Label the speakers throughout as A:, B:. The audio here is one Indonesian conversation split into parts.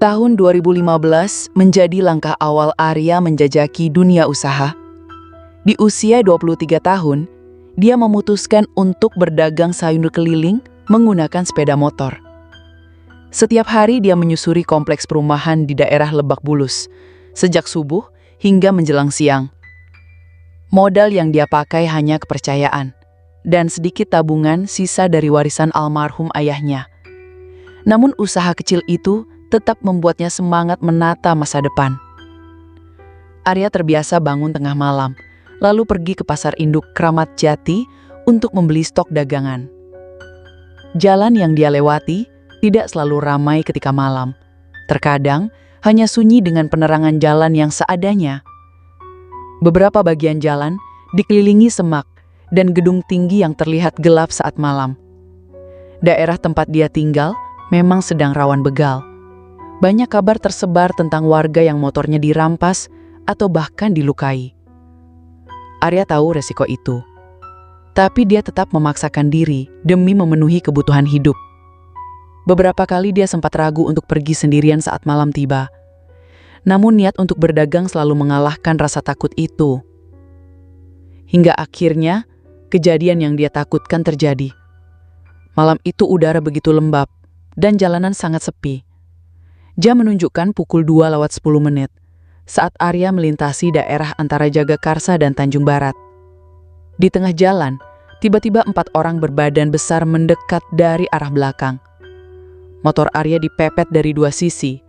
A: Tahun 2015 menjadi langkah awal Arya menjajaki dunia usaha. Di usia 23 tahun, dia memutuskan untuk berdagang sayur keliling menggunakan sepeda motor. Setiap hari dia menyusuri kompleks perumahan di daerah Lebak Bulus, sejak subuh hingga menjelang siang. Modal yang dia pakai hanya kepercayaan, dan sedikit tabungan sisa dari warisan almarhum ayahnya. Namun usaha kecil itu tetap membuatnya semangat menata masa depan. Arya terbiasa bangun tengah malam, lalu pergi ke pasar induk Kramat Jati untuk membeli stok dagangan. Jalan yang dia lewati tidak selalu ramai ketika malam. Terkadang hanya sunyi dengan penerangan jalan yang seadanya. Beberapa bagian jalan dikelilingi semak dan gedung tinggi yang terlihat gelap saat malam. Daerah tempat dia tinggal memang sedang rawan begal. Banyak kabar tersebar tentang warga yang motornya dirampas atau bahkan dilukai. Arya tahu resiko itu, tapi dia tetap memaksakan diri demi memenuhi kebutuhan hidup. Beberapa kali dia sempat ragu untuk pergi sendirian saat malam tiba. Namun niat untuk berdagang selalu mengalahkan rasa takut itu. Hingga akhirnya, kejadian yang dia takutkan terjadi. Malam itu udara begitu lembab dan jalanan sangat sepi. Jam menunjukkan pukul 2:10 saat Arya melintasi daerah antara Jagakarsa dan Tanjung Barat. Di tengah jalan, tiba-tiba 4 orang berbadan besar mendekat dari arah belakang. Motor Arya dipepet dari 2 sisi.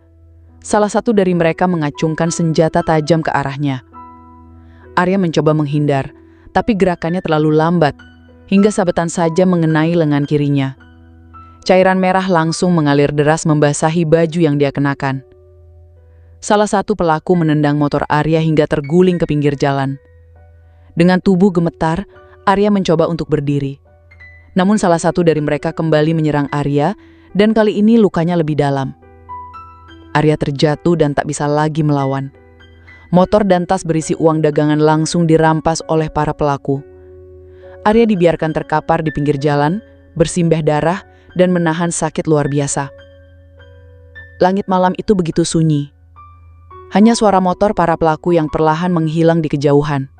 A: Salah satu dari mereka mengacungkan senjata tajam ke arahnya. Arya mencoba menghindar, tapi gerakannya terlalu lambat, hingga sabetan saja mengenai lengan kirinya. Cairan merah langsung mengalir deras membasahi baju yang dia kenakan. Salah satu pelaku menendang motor Arya hingga terguling ke pinggir jalan. Dengan tubuh gemetar, Arya mencoba untuk berdiri. Namun salah satu dari mereka kembali menyerang Arya, dan kali ini lukanya lebih dalam. Arya terjatuh dan tak bisa lagi melawan. Motor dan tas berisi uang dagangan langsung dirampas oleh para pelaku. Arya dibiarkan terkapar di pinggir jalan, bersimbah darah, dan menahan sakit luar biasa. Langit malam itu begitu sunyi. Hanya suara motor para pelaku yang perlahan menghilang di kejauhan.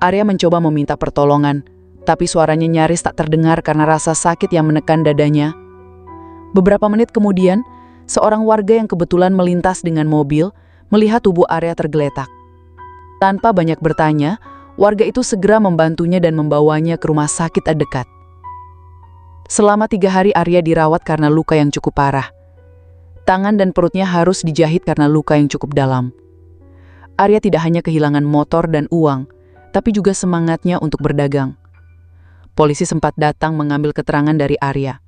A: Arya mencoba meminta pertolongan, tapi suaranya nyaris tak terdengar karena rasa sakit yang menekan dadanya. Beberapa menit kemudian, seorang warga yang kebetulan melintas dengan mobil melihat tubuh Arya tergeletak. Tanpa banyak bertanya, warga itu segera membantunya dan membawanya ke rumah sakit terdekat. Selama 3 hari Arya dirawat karena luka yang cukup parah. Tangan dan perutnya harus dijahit karena luka yang cukup dalam. Arya tidak hanya kehilangan motor dan uang, tapi juga semangatnya untuk berdagang. Polisi sempat datang mengambil keterangan dari Arya.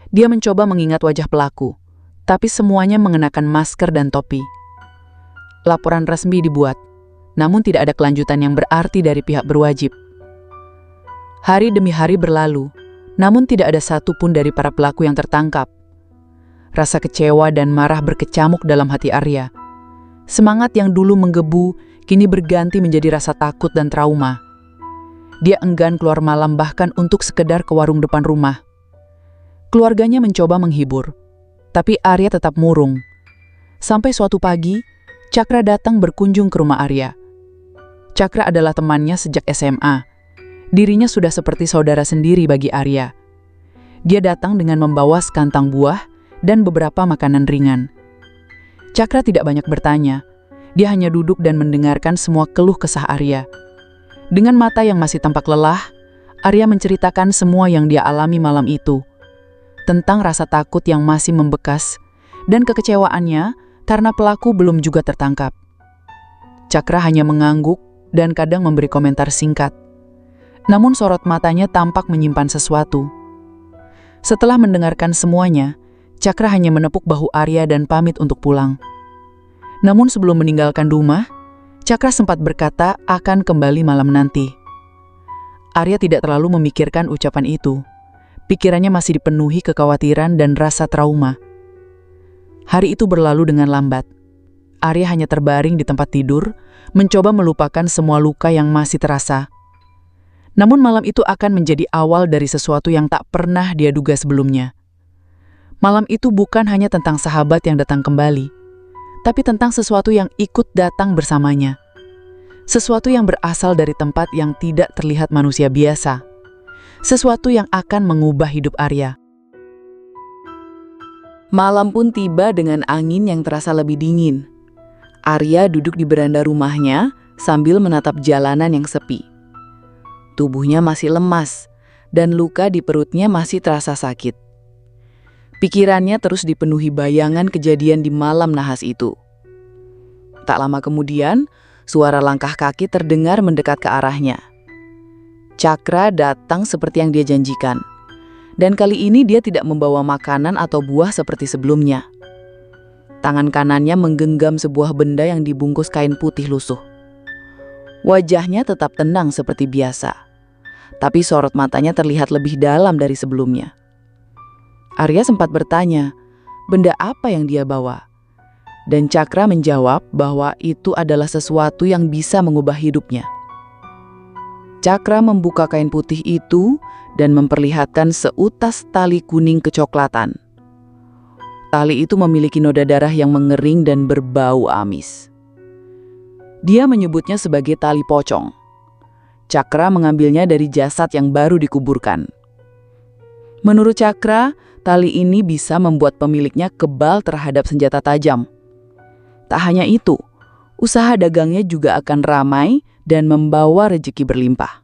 A: Dia mencoba mengingat wajah pelaku, tapi semuanya mengenakan masker dan topi. Laporan resmi dibuat, namun tidak ada kelanjutan yang berarti dari pihak berwajib. Hari demi hari berlalu, namun tidak ada satupun dari para pelaku yang tertangkap. Rasa kecewa dan marah berkecamuk dalam hati Arya. Semangat yang dulu menggebu, kini berganti menjadi rasa takut dan trauma. Dia enggan keluar malam bahkan untuk sekedar ke warung depan rumah. Keluarganya mencoba menghibur, tapi Arya tetap murung. Sampai suatu pagi, Cakra datang berkunjung ke rumah Arya. Cakra adalah temannya sejak SMA. Dirinya sudah seperti saudara sendiri bagi Arya. Dia datang dengan membawa sekantang buah dan beberapa makanan ringan. Cakra tidak banyak bertanya. Dia hanya duduk dan mendengarkan semua keluh kesah Arya. Dengan mata yang masih tampak lelah, Arya menceritakan semua yang dia alami malam itu. Tentang rasa takut yang masih membekas dan kekecewaannya karena pelaku belum juga tertangkap. Cakra hanya mengangguk dan kadang memberi komentar singkat. Namun sorot matanya tampak menyimpan sesuatu. Setelah mendengarkan semuanya, Cakra hanya menepuk bahu Arya dan pamit untuk pulang. Namun sebelum meninggalkan rumah, Cakra sempat berkata akan kembali malam nanti. Arya tidak terlalu memikirkan ucapan itu. Pikirannya masih dipenuhi kekhawatiran dan rasa trauma. Hari itu berlalu dengan lambat. Arya hanya terbaring di tempat tidur, mencoba melupakan semua luka yang masih terasa. Namun malam itu akan menjadi awal dari sesuatu yang tak pernah dia duga sebelumnya. Malam itu bukan hanya tentang sahabat yang datang kembali, tapi tentang sesuatu yang ikut datang bersamanya. Sesuatu yang berasal dari tempat yang tidak terlihat manusia biasa. Sesuatu yang akan mengubah hidup Arya. Malam pun tiba dengan angin yang terasa lebih dingin. Arya duduk di beranda rumahnya sambil menatap jalanan yang sepi. Tubuhnya masih lemas, dan luka di perutnya masih terasa sakit. Pikirannya terus dipenuhi bayangan kejadian di malam nahas itu. Tak lama kemudian, suara langkah kaki terdengar mendekat ke arahnya. Cakra datang seperti yang dia janjikan. Dan kali ini dia tidak membawa makanan atau buah seperti sebelumnya. Tangan kanannya menggenggam sebuah benda yang dibungkus kain putih lusuh. Wajahnya tetap tenang seperti biasa, tapi sorot matanya terlihat lebih dalam dari sebelumnya. Arya sempat bertanya, benda apa yang dia bawa? Dan Cakra menjawab bahwa itu adalah sesuatu yang bisa mengubah hidupnya. Cakra membuka kain putih itu dan memperlihatkan seutas tali kuning kecoklatan. Tali itu memiliki noda darah yang mengering dan berbau amis. Dia menyebutnya sebagai tali pocong. Cakra mengambilnya dari jasad yang baru dikuburkan. Menurut Cakra, tali ini bisa membuat pemiliknya kebal terhadap senjata tajam. Tak hanya itu, usaha dagangnya juga akan ramai dan membawa rezeki berlimpah.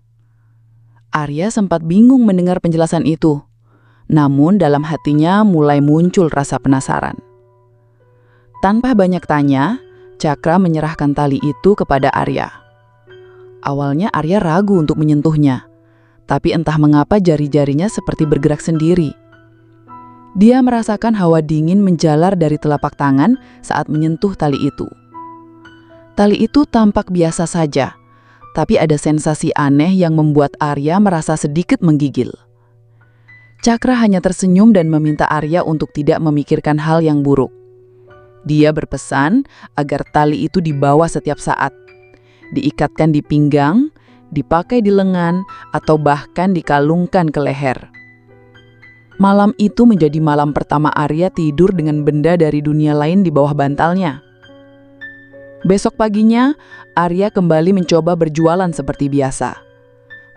A: Arya sempat bingung mendengar penjelasan itu, namun dalam hatinya mulai muncul rasa penasaran. Tanpa banyak tanya, Cakra menyerahkan tali itu kepada Arya. Awalnya Arya ragu untuk menyentuhnya, tapi entah mengapa jari-jarinya seperti bergerak sendiri. Dia merasakan hawa dingin menjalar dari telapak tangan saat menyentuh tali itu. Tali itu tampak biasa saja, tapi ada sensasi aneh yang membuat Arya merasa sedikit menggigil. Cakra hanya tersenyum dan meminta Arya untuk tidak memikirkan hal yang buruk. Dia berpesan agar tali itu dibawa setiap saat, diikatkan di pinggang, dipakai di lengan, atau bahkan dikalungkan ke leher. Malam itu menjadi malam pertama Arya tidur dengan benda dari dunia lain di bawah bantalnya. Besok paginya, Arya kembali mencoba berjualan seperti biasa.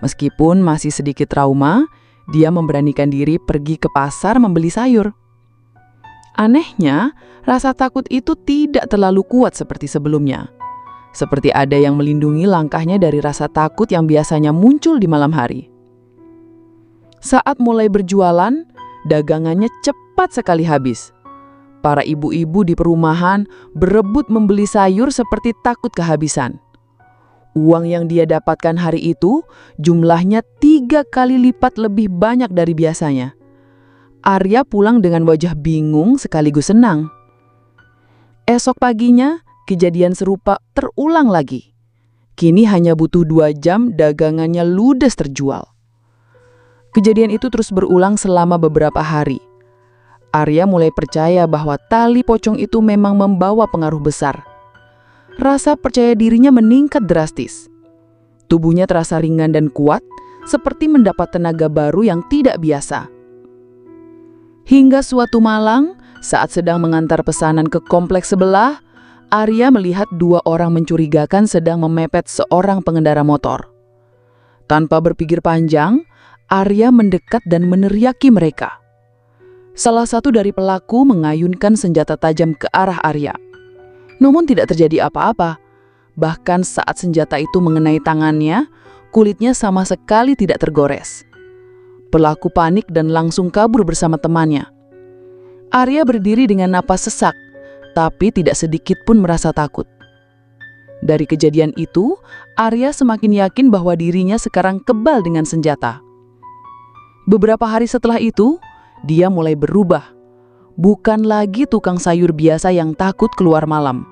A: Meskipun masih sedikit trauma, dia memberanikan diri pergi ke pasar membeli sayur. Anehnya, rasa takut itu tidak terlalu kuat seperti sebelumnya. Seperti ada yang melindungi langkahnya dari rasa takut yang biasanya muncul di malam hari. Saat mulai berjualan, dagangannya cepat sekali habis. Para ibu-ibu di perumahan berebut membeli sayur seperti takut kehabisan. Uang yang dia dapatkan hari itu jumlahnya 3 kali lipat lebih banyak dari biasanya. Arya pulang dengan wajah bingung sekaligus senang. Esok paginya, kejadian serupa terulang lagi. Kini hanya butuh 2 jam dagangannya ludes terjual. Kejadian itu terus berulang selama beberapa hari. Arya mulai percaya bahwa tali pocong itu memang membawa pengaruh besar. Rasa percaya dirinya meningkat drastis. Tubuhnya terasa ringan dan kuat, seperti mendapat tenaga baru yang tidak biasa. Hingga suatu malam, saat sedang mengantar pesanan ke kompleks sebelah, Arya melihat 2 orang mencurigakan sedang memepet seorang pengendara motor. Tanpa berpikir panjang, Arya mendekat dan meneriaki mereka. Salah satu dari pelaku mengayunkan senjata tajam ke arah Arya. Namun tidak terjadi apa-apa. Bahkan saat senjata itu mengenai tangannya, kulitnya sama sekali tidak tergores. Pelaku panik dan langsung kabur bersama temannya. Arya berdiri dengan napas sesak, tapi tidak sedikit pun merasa takut. Dari kejadian itu, Arya semakin yakin bahwa dirinya sekarang kebal dengan senjata. Beberapa hari setelah itu, dia mulai berubah. Bukan lagi tukang sayur biasa yang takut keluar malam.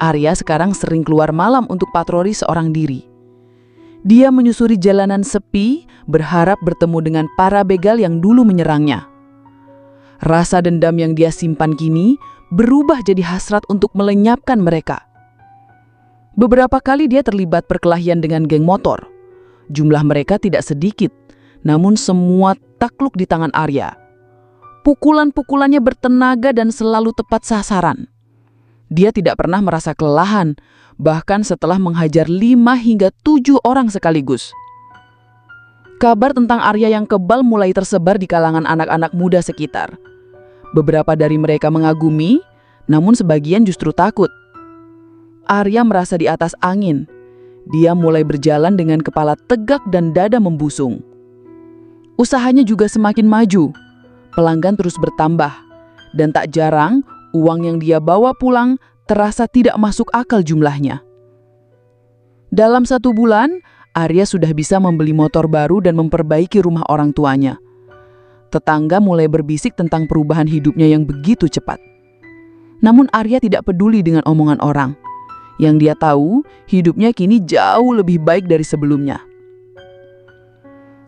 A: Arya sekarang sering keluar malam untuk patroli seorang diri. Dia menyusuri jalanan sepi, berharap bertemu dengan para begal yang dulu menyerangnya. Rasa dendam yang dia simpan kini berubah jadi hasrat untuk melenyapkan mereka. Beberapa kali dia terlibat perkelahian dengan geng motor. Jumlah mereka tidak sedikit, namun semua takluk di tangan Arya. Pukulan-pukulannya bertenaga dan selalu tepat sasaran. Dia tidak pernah merasa kelelahan, bahkan setelah menghajar 5 hingga 7 orang sekaligus. Kabar tentang Arya yang kebal mulai tersebar di kalangan anak-anak muda sekitar. Beberapa dari mereka mengagumi, namun sebagian justru takut. Arya merasa di atas angin. Dia mulai berjalan dengan kepala tegak dan dada membusung. Usahanya juga semakin maju. Pelanggan terus bertambah. Dan tak jarang, uang yang dia bawa pulang terasa tidak masuk akal jumlahnya. Dalam 1 bulan, Arya sudah bisa membeli motor baru dan memperbaiki rumah orang tuanya. Tetangga mulai berbisik tentang perubahan hidupnya yang begitu cepat. Namun Arya tidak peduli dengan omongan orang. Yang dia tahu, hidupnya kini jauh lebih baik dari sebelumnya.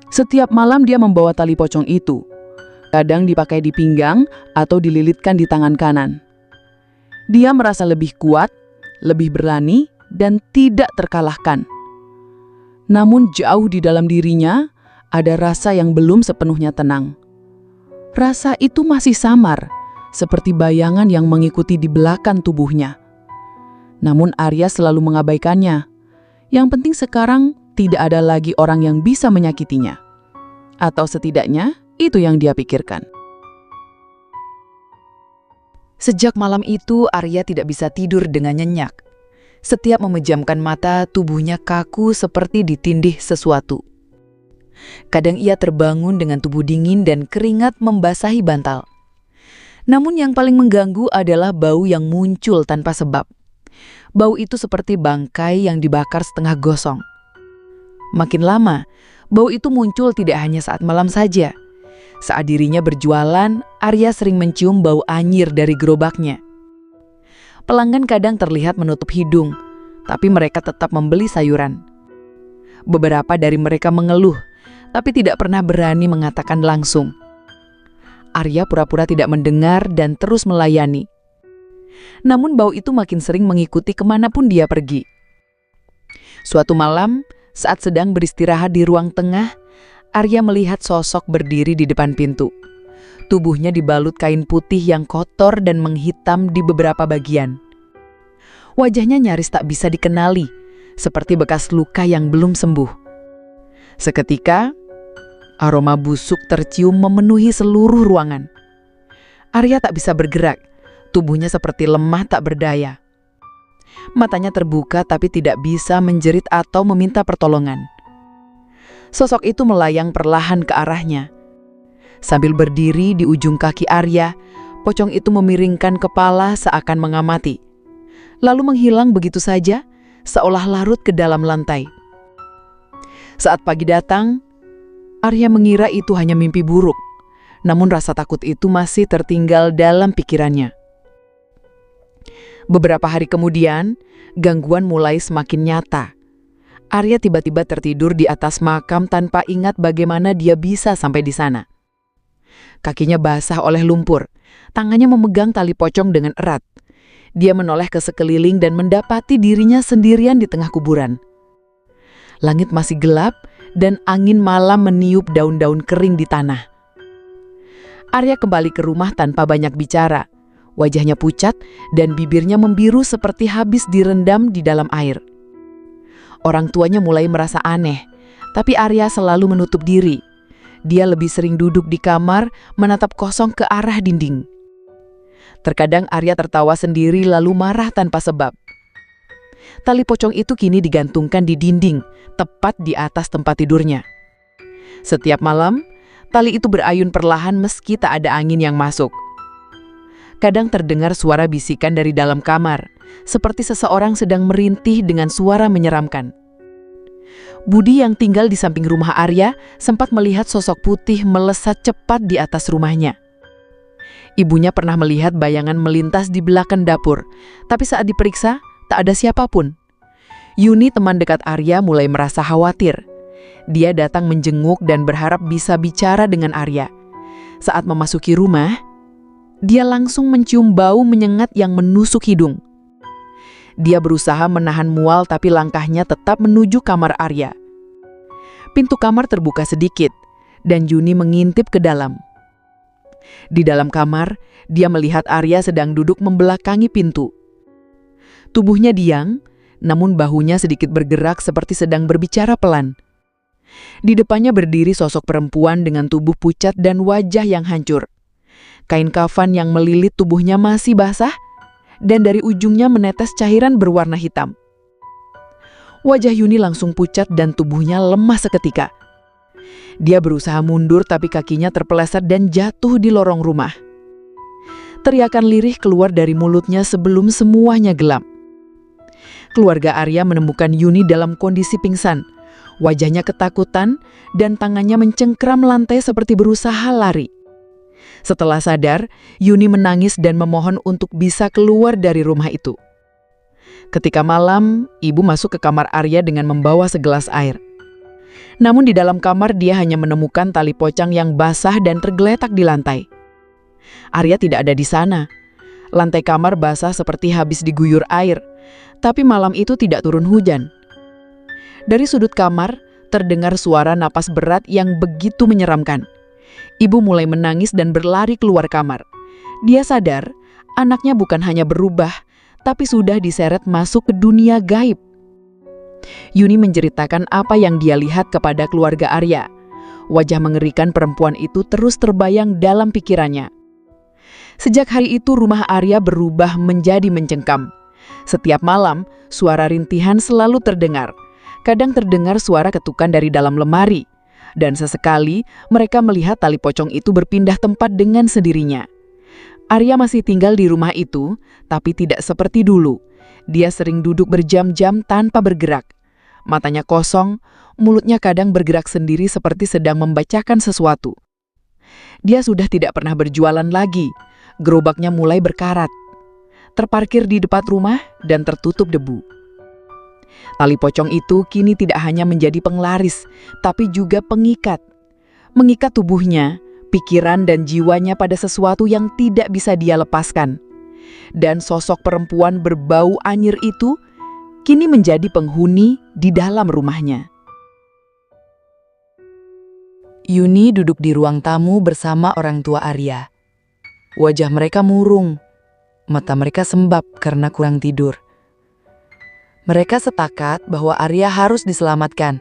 A: Setiap malam dia membawa tali pocong itu. Kadang dipakai di pinggang atau dililitkan di tangan kanan. Dia merasa lebih kuat, lebih berani, dan tidak terkalahkan. Namun jauh di dalam dirinya, ada rasa yang belum sepenuhnya tenang. Rasa itu masih samar, seperti bayangan yang mengikuti di belakang tubuhnya. Namun Arya selalu mengabaikannya. Yang penting sekarang tidak ada lagi orang yang bisa menyakitinya. Atau setidaknya, itu yang dia pikirkan. Sejak malam itu, Arya tidak bisa tidur dengan nyenyak. Setiap memejamkan mata, tubuhnya kaku seperti ditindih sesuatu. Kadang ia terbangun dengan tubuh dingin dan keringat membasahi bantal. Namun yang paling mengganggu adalah bau yang muncul tanpa sebab. Bau itu seperti bangkai yang dibakar setengah gosong. Makin lama, bau itu muncul tidak hanya saat malam saja. Saat dirinya berjualan, Arya sering mencium bau anyir dari gerobaknya. Pelanggan kadang terlihat menutup hidung, tapi mereka tetap membeli sayuran. Beberapa dari mereka mengeluh, tapi tidak pernah berani mengatakan langsung. Arya pura-pura tidak mendengar dan terus melayani. Namun bau itu makin sering mengikuti kemanapun dia pergi. Suatu malam, saat sedang beristirahat di ruang tengah, Arya melihat sosok berdiri di depan pintu. Tubuhnya dibalut kain putih yang kotor dan menghitam di beberapa bagian. Wajahnya nyaris tak bisa dikenali, seperti bekas luka yang belum sembuh. Seketika, aroma busuk tercium memenuhi seluruh ruangan. Arya tak bisa bergerak, tubuhnya seperti lemah tak berdaya. Matanya terbuka tapi tidak bisa menjerit atau meminta pertolongan. Sosok itu melayang perlahan ke arahnya. Sambil berdiri di ujung kaki Arya, pocong itu memiringkan kepala seakan mengamati. Lalu menghilang begitu saja, seolah larut ke dalam lantai. Saat pagi datang, Arya mengira itu hanya mimpi buruk. Namun rasa takut itu masih tertinggal dalam pikirannya. Beberapa hari kemudian, gangguan mulai semakin nyata. Arya tiba-tiba tertidur di atas makam tanpa ingat bagaimana dia bisa sampai di sana. Kakinya basah oleh lumpur, tangannya memegang tali pocong dengan erat. Dia menoleh ke sekeliling dan mendapati dirinya sendirian di tengah kuburan. Langit masih gelap dan angin malam meniup daun-daun kering di tanah. Arya kembali ke rumah tanpa banyak bicara. Wajahnya pucat dan bibirnya membiru seperti habis direndam di dalam air. Orang tuanya mulai merasa aneh, tapi Arya selalu menutup diri. Dia lebih sering duduk di kamar, menatap kosong ke arah dinding. Terkadang Arya tertawa sendiri lalu marah tanpa sebab. Tali pocong itu kini digantungkan di dinding, tepat di atas tempat tidurnya. Setiap malam, tali itu berayun perlahan meski tak ada angin yang masuk. Kadang terdengar suara bisikan dari dalam kamar, seperti seseorang sedang merintih dengan suara menyeramkan. Budi yang tinggal di samping rumah Arya sempat melihat sosok putih melesat cepat di atas rumahnya. Ibunya pernah melihat bayangan melintas di belakang dapur, tapi saat diperiksa, tak ada siapapun. Yuni, teman dekat Arya, mulai merasa khawatir. Dia datang menjenguk dan berharap bisa bicara dengan Arya. Saat memasuki rumah, dia langsung mencium bau menyengat yang menusuk hidung. Dia berusaha menahan mual tapi langkahnya tetap menuju kamar Arya. Pintu kamar terbuka sedikit dan Yuni mengintip ke dalam. Di dalam kamar, dia melihat Arya sedang duduk membelakangi pintu. Tubuhnya diam, namun bahunya sedikit bergerak seperti sedang berbicara pelan. Di depannya berdiri sosok perempuan dengan tubuh pucat dan wajah yang hancur. Kain kafan yang melilit tubuhnya masih basah, dan dari ujungnya menetes cairan berwarna hitam. Wajah Yuni langsung pucat dan tubuhnya lemah seketika. Dia berusaha mundur tapi kakinya terpeleset dan jatuh di lorong rumah. Teriakan lirih keluar dari mulutnya sebelum semuanya gelap. Keluarga Arya menemukan Yuni dalam kondisi pingsan. Wajahnya ketakutan dan tangannya mencengkram lantai seperti berusaha lari. Setelah sadar, Yuni menangis dan memohon untuk bisa keluar dari rumah itu. Ketika malam, ibu masuk ke kamar Arya dengan membawa segelas air. Namun di dalam kamar dia hanya menemukan tali pocong yang basah dan tergeletak di lantai. Arya tidak ada di sana. Lantai kamar basah seperti habis diguyur air, tapi malam itu tidak turun hujan. Dari sudut kamar, terdengar suara napas berat yang begitu menyeramkan. Ibu mulai menangis dan berlari keluar kamar. Dia sadar, anaknya bukan hanya berubah, tapi sudah diseret masuk ke dunia gaib. Yuni menceritakan apa yang dia lihat kepada keluarga Arya. Wajah mengerikan perempuan itu terus terbayang dalam pikirannya. Sejak hari itu rumah Arya berubah menjadi mencengkam. Setiap malam, suara rintihan selalu terdengar. Kadang terdengar suara ketukan dari dalam lemari. Dan sesekali mereka melihat tali pocong itu berpindah tempat dengan sendirinya. Arya masih tinggal di rumah itu, tapi tidak seperti dulu. Dia sering duduk berjam-jam tanpa bergerak. Matanya kosong, mulutnya kadang bergerak sendiri seperti sedang membacakan sesuatu. Dia sudah tidak pernah berjualan lagi. Gerobaknya mulai berkarat. Terparkir di depan rumah dan tertutup debu. Tali pocong itu kini tidak hanya menjadi penglaris, tapi juga pengikat. Mengikat tubuhnya, pikiran dan jiwanya pada sesuatu yang tidak bisa dia lepaskan. Dan sosok perempuan berbau anyir itu kini menjadi penghuni di dalam rumahnya. Yuni duduk di ruang tamu bersama orang tua Arya. Wajah mereka murung, mata mereka sembab karena kurang tidur. Mereka sepakat bahwa Arya harus diselamatkan.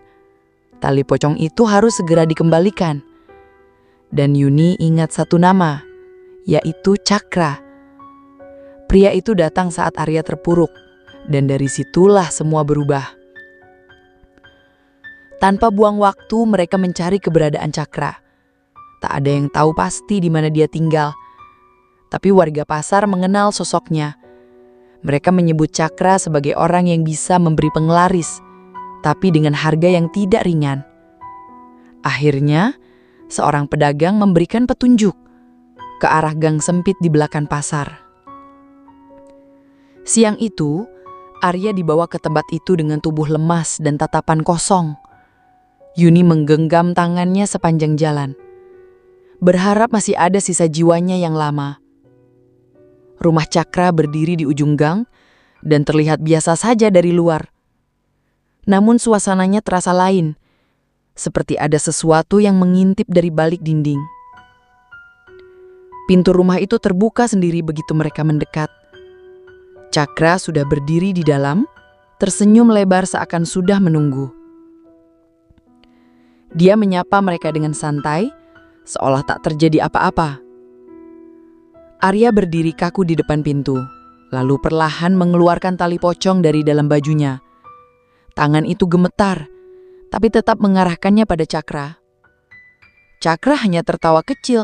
A: Tali pocong itu harus segera dikembalikan. Dan Yuni ingat satu nama, yaitu Cakra. Pria itu datang saat Arya terpuruk, dan dari situlah semua berubah. Tanpa buang waktu, mereka mencari keberadaan Cakra. Tak ada yang tahu pasti di mana dia tinggal. Tapi warga pasar mengenal sosoknya. Mereka menyebut Cakra sebagai orang yang bisa memberi penglaris, tapi dengan harga yang tidak ringan. Akhirnya, seorang pedagang memberikan petunjuk ke arah gang sempit di belakang pasar. Siang itu, Arya dibawa ke tempat itu dengan tubuh lemas dan tatapan kosong. Yuni menggenggam tangannya sepanjang jalan, berharap masih ada sisa jiwanya yang lama. Rumah Cakra berdiri di ujung gang dan terlihat biasa saja dari luar. Namun suasananya terasa lain, seperti ada sesuatu yang mengintip dari balik dinding. Pintu rumah itu terbuka sendiri begitu mereka mendekat. Cakra sudah berdiri di dalam, tersenyum lebar seakan sudah menunggu. Dia menyapa mereka dengan santai, seolah tak terjadi apa-apa. Arya berdiri kaku di depan pintu, lalu perlahan mengeluarkan tali pocong dari dalam bajunya. Tangan itu gemetar, tapi tetap mengarahkannya pada Cakra. Cakra hanya tertawa kecil,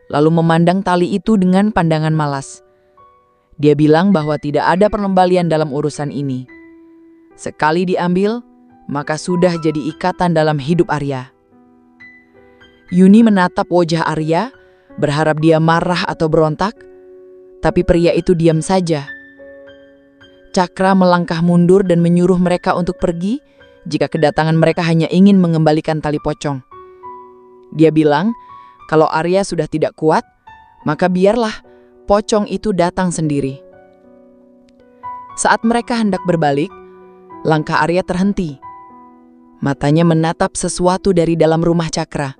A: lalu memandang tali itu dengan pandangan malas. Dia bilang bahwa tidak ada pengembalian dalam urusan ini. Sekali diambil, maka sudah jadi ikatan dalam hidup Arya. Yuni menatap wajah Arya, berharap dia marah atau berontak, tapi pria itu diam saja. Cakra melangkah mundur dan menyuruh mereka untuk pergi jika kedatangan mereka hanya ingin mengembalikan tali pocong. Dia bilang, kalau Arya sudah tidak kuat, maka biarlah pocong itu datang sendiri. Saat mereka hendak berbalik, langkah Arya terhenti. Matanya menatap sesuatu dari dalam rumah Cakra.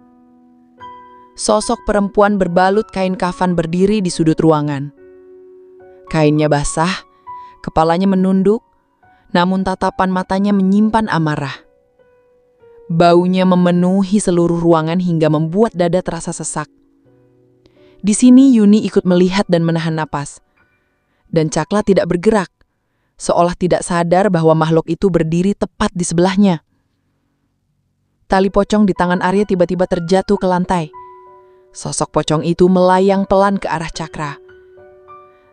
A: Sosok perempuan berbalut kain kafan berdiri di sudut ruangan. Kainnya basah, kepalanya menunduk, namun tatapan matanya menyimpan amarah. Baunya memenuhi seluruh ruangan hingga membuat dada terasa sesak. Di sini Yuni ikut melihat dan menahan napas. Dan Cakra tidak bergerak, seolah tidak sadar bahwa makhluk itu berdiri tepat di sebelahnya. Tali pocong di tangan Arya tiba-tiba terjatuh ke lantai. Sosok pocong itu melayang pelan ke arah Cakra.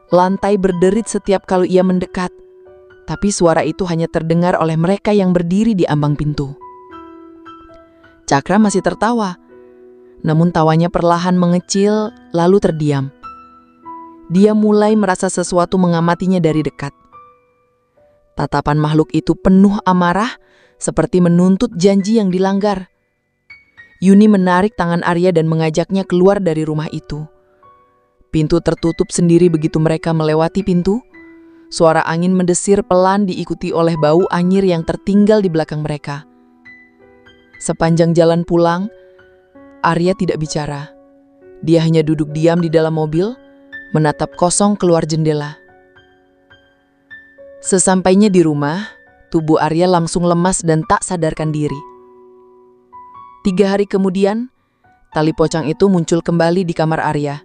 A: Lantai berderit setiap kali ia mendekat, tapi suara itu hanya terdengar oleh mereka yang berdiri di ambang pintu. Cakra masih tertawa, namun tawanya perlahan mengecil lalu terdiam. Dia mulai merasa sesuatu mengamatinya dari dekat. Tatapan makhluk itu penuh amarah, seperti menuntut janji yang dilanggar. Yuni menarik tangan Arya dan mengajaknya keluar dari rumah itu. Pintu tertutup sendiri begitu mereka melewati pintu. Suara angin mendesir pelan diikuti oleh bau anyir yang tertinggal di belakang mereka. Sepanjang jalan pulang, Arya tidak bicara. Dia hanya duduk diam di dalam mobil, menatap kosong keluar jendela. Sesampainya di rumah, tubuh Arya langsung lemas dan tak sadarkan diri. 3 hari kemudian, tali pocong itu muncul kembali di kamar Arya.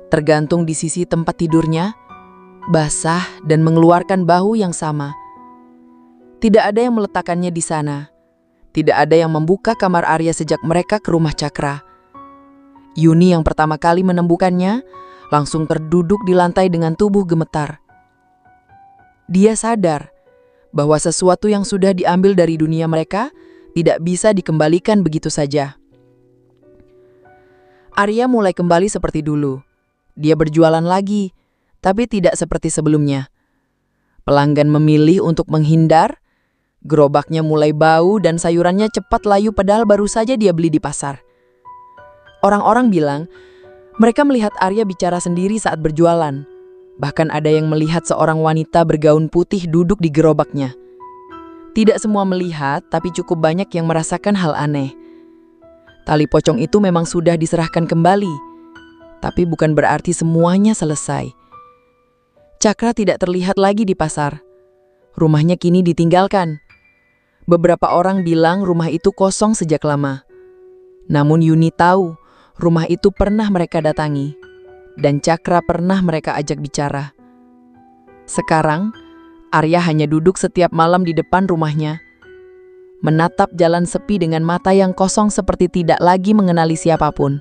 A: Tergantung di sisi tempat tidurnya, basah dan mengeluarkan bau yang sama. Tidak ada yang meletakkannya di sana. Tidak ada yang membuka kamar Arya sejak mereka ke rumah Cakra. Yuni yang pertama kali menemukannya, langsung terduduk di lantai dengan tubuh gemetar. Dia sadar bahwa sesuatu yang sudah diambil dari dunia mereka tidak bisa dikembalikan begitu saja. Arya mulai kembali seperti dulu. Dia berjualan lagi, tapi tidak seperti sebelumnya. Pelanggan memilih untuk menghindar. Gerobaknya mulai bau dan sayurannya cepat layu padahal baru saja dia beli di pasar. Orang-orang bilang, mereka melihat Arya bicara sendiri saat berjualan. Bahkan ada yang melihat seorang wanita bergaun putih duduk di gerobaknya. Tidak semua melihat, tapi cukup banyak yang merasakan hal aneh. Tali pocong itu memang sudah diserahkan kembali, tapi bukan berarti semuanya selesai. Cakra tidak terlihat lagi di pasar. Rumahnya kini ditinggalkan. Beberapa orang bilang rumah itu kosong sejak lama. Namun Yuni tahu rumah itu pernah mereka datangi. Dan Cakra pernah mereka ajak bicara. Sekarang, Arya hanya duduk setiap malam di depan rumahnya. Menatap jalan sepi dengan mata yang kosong seperti tidak lagi mengenali siapapun.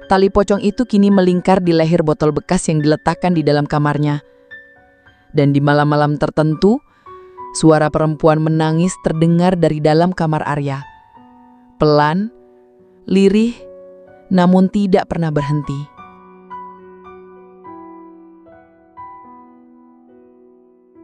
A: Tali pocong itu kini melingkar di leher botol bekas yang diletakkan di dalam kamarnya. Dan di malam-malam tertentu, suara perempuan menangis terdengar dari dalam kamar Arya. Pelan, lirih, namun tidak pernah berhenti.